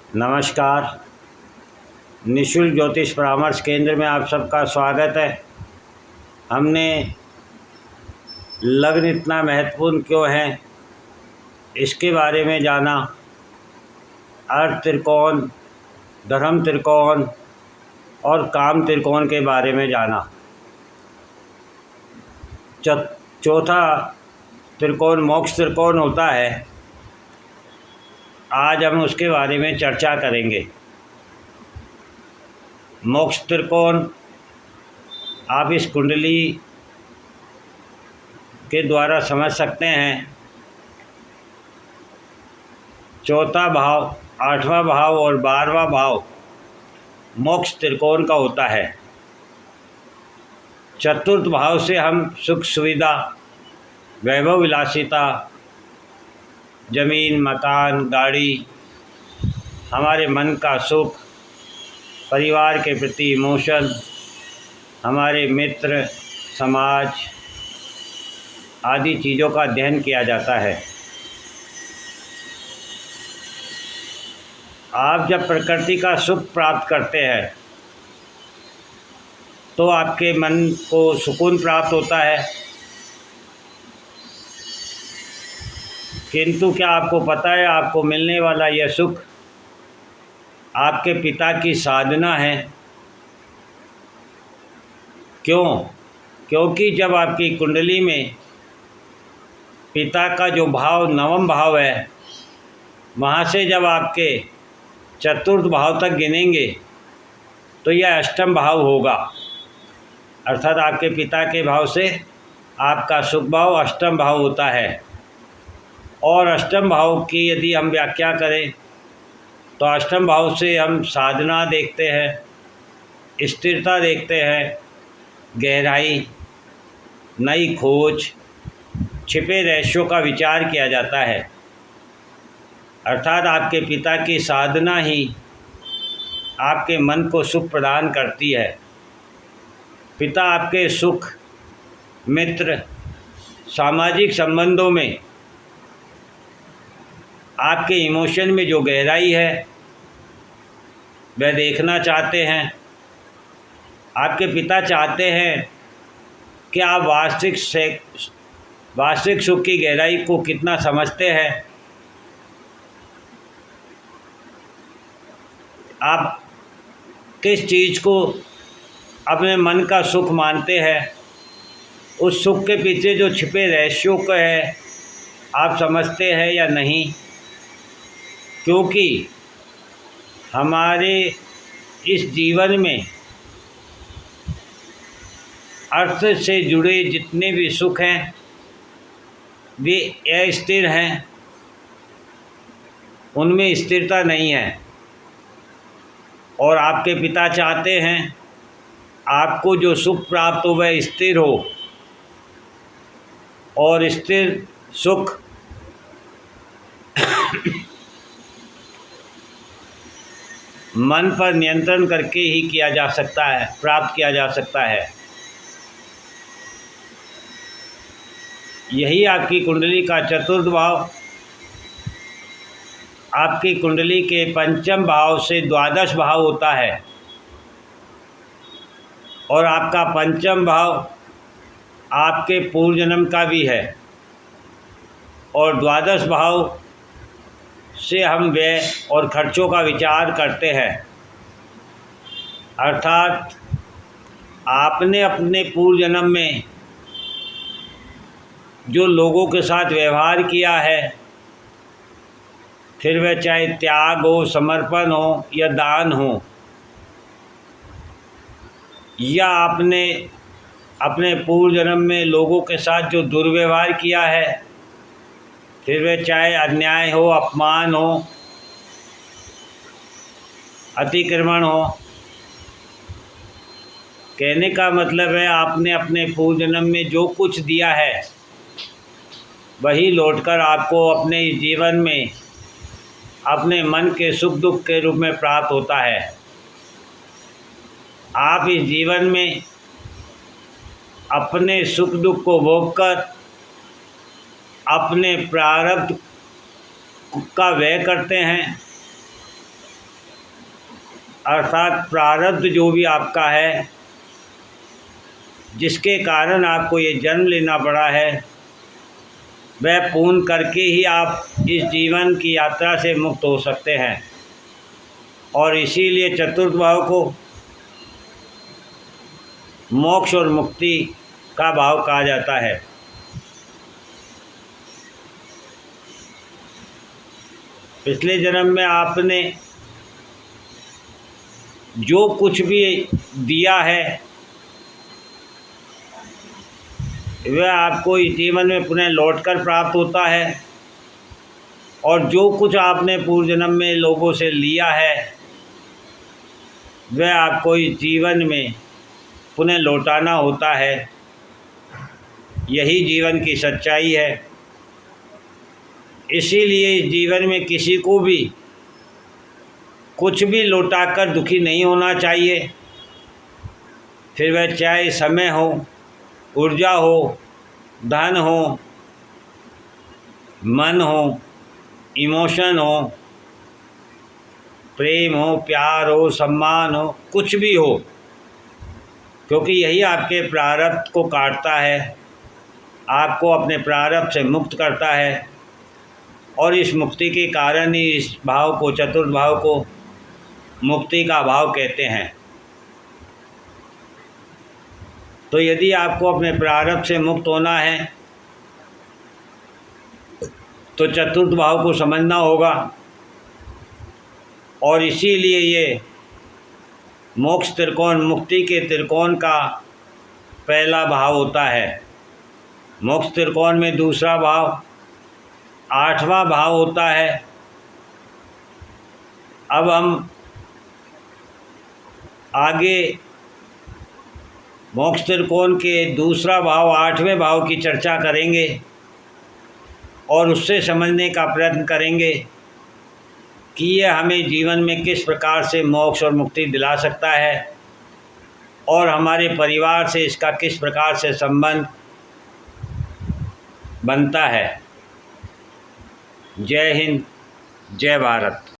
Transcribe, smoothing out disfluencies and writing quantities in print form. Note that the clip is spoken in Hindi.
नमस्कार। निशुल्क ज्योतिष परामर्श केंद्र में आप सबका स्वागत है। हमने लग्न इतना महत्वपूर्ण क्यों है इसके बारे में जाना, अर्थ त्रिकोण, धर्म त्रिकोण और काम त्रिकोण के बारे में जाना। चौथा त्रिकोण मोक्ष त्रिकोण होता है। आज हम उसके बारे में चर्चा करेंगे। मोक्ष त्रिकोण आप इस कुंडली के द्वारा समझ सकते हैं। चौथा भाव, आठवां भाव और 12वां भाव मोक्ष त्रिकोण का होता है। चतुर्थ भाव से हम सुख सुविधा, वैभव विलासिता, ज़मीन, मकान, गाड़ी, हमारे मन का सुख, परिवार के प्रति इमोशन, हमारे मित्र, समाज आदि चीज़ों का अध्ययन किया जाता है। आप जब प्रकृति का सुख प्राप्त करते हैं तो आपके मन को सुकून प्राप्त होता है। किंतु क्या आपको पता है, आपको मिलने वाला यह सुख आपके पिता की साधना है। क्यों? क्योंकि जब आपकी कुंडली में पिता का जो भाव नवम भाव है, वहाँ से जब आपके चतुर्थ भाव तक गिनेंगे तो यह अष्टम भाव होगा। अर्थात आपके पिता के भाव से आपका सुख भाव अष्टम भाव होता है। और अष्टम भाव की यदि हम व्याख्या करें तो अष्टम भाव से हम साधना देखते हैं, स्थिरता देखते हैं, गहराई, नई खोज, छिपे रहस्यों का विचार किया जाता है। अर्थात आपके पिता की साधना ही आपके मन को सुख प्रदान करती है। पिता आपके सुख, मित्र, सामाजिक संबंधों में, आपके इमोशन में जो गहराई है वह देखना चाहते हैं। आपके पिता चाहते हैं कि आप वास्तविक सुख की गहराई को कितना समझते हैं, आप किस चीज़ को अपने मन का सुख मानते हैं, उस सुख के पीछे जो छिपे रहस्यों को है आप समझते हैं या नहीं। क्योंकि हमारे इस जीवन में अर्थ से जुड़े जितने भी सुख हैं वे अस्थिर हैं, उनमें स्थिरता नहीं है। और आपके पिता चाहते हैं आपको जो सुख प्राप्त हो वह स्थिर हो, और स्थिर सुख मन पर नियंत्रण करके ही किया जा सकता है, प्राप्त किया जा सकता है। यही आपकी कुंडली का चतुर्थ भाव आपकी कुंडली के पंचम भाव से द्वादश भाव होता है। और आपका पंचम भाव आपके पूर्व जन्म का भी है। और द्वादश भाव से हम व्यय और खर्चों का विचार करते हैं। अर्थात आपने अपने पूर्व जन्म में जो लोगों के साथ व्यवहार किया है, फिर वह चाहे त्याग हो, समर्पण हो या दान हो, या आपने अपने पूर्व जन्म में लोगों के साथ जो दुर्व्यवहार किया है, फिर वह चाहे अन्याय हो, अपमान हो, अतिक्रमण हो। कहने का मतलब है आपने अपने पूर्व जन्म में जो कुछ दिया है वही लौटकर आपको अपने जीवन में अपने मन के सुख दुख के रूप में प्राप्त होता है। आप इस जीवन में अपने सुख दुख को भोगकर अपने प्रारब्ध का व्यय करते हैं अर्थात प्रारब्ध जो भी आपका है, जिसके कारण आपको ये जन्म लेना पड़ा है, वह पूर्ण करके ही आप इस जीवन की यात्रा से मुक्त हो सकते हैं। और इसीलिए चतुर्थ भाव को मोक्ष और मुक्ति का भाव कहा जाता है। पिछले जन्म में आपने जो कुछ भी दिया है वह आपको इस जीवन में पुनः लौटकर प्राप्त होता है, और जो कुछ आपने पूर्व जन्म में लोगों से लिया है वह आपको इस जीवन में पुनः लौटाना होता है। यही जीवन की सच्चाई है। इसीलिए इस जीवन में किसी को भी कुछ भी लौटाकर दुखी नहीं होना चाहिए, फिर वह चाहे समय हो, ऊर्जा हो, धन हो, मन हो, इमोशन हो, प्रेम हो, प्यार हो, सम्मान हो, कुछ भी हो, क्योंकि यही आपके प्रारब्ध को काटता है, आपको अपने प्रारब्ध से मुक्त करता है। और इस मुक्ति के कारण ही इस भाव को, चतुर्थ भाव को मुक्ति का भाव कहते हैं। तो यदि आपको अपने प्रारब्ध से मुक्त होना है तो चतुर्थ भाव को समझना होगा। और इसीलिए ये मोक्ष त्रिकोण, मुक्ति के त्रिकोण का पहला भाव होता है। मोक्ष त्रिकोण में दूसरा भाव, 8वां भाव होता है। अब हम आगे मोक्ष त्रिकोण के दूसरा भाव, 8वें भाव की चर्चा करेंगे और उससे समझने का प्रयत्न करेंगे कि ये हमें जीवन में किस प्रकार से मोक्ष और मुक्ति दिला सकता है और हमारे परिवार से इसका किस प्रकार से संबंध बनता है। जय हिंद, जय भारत।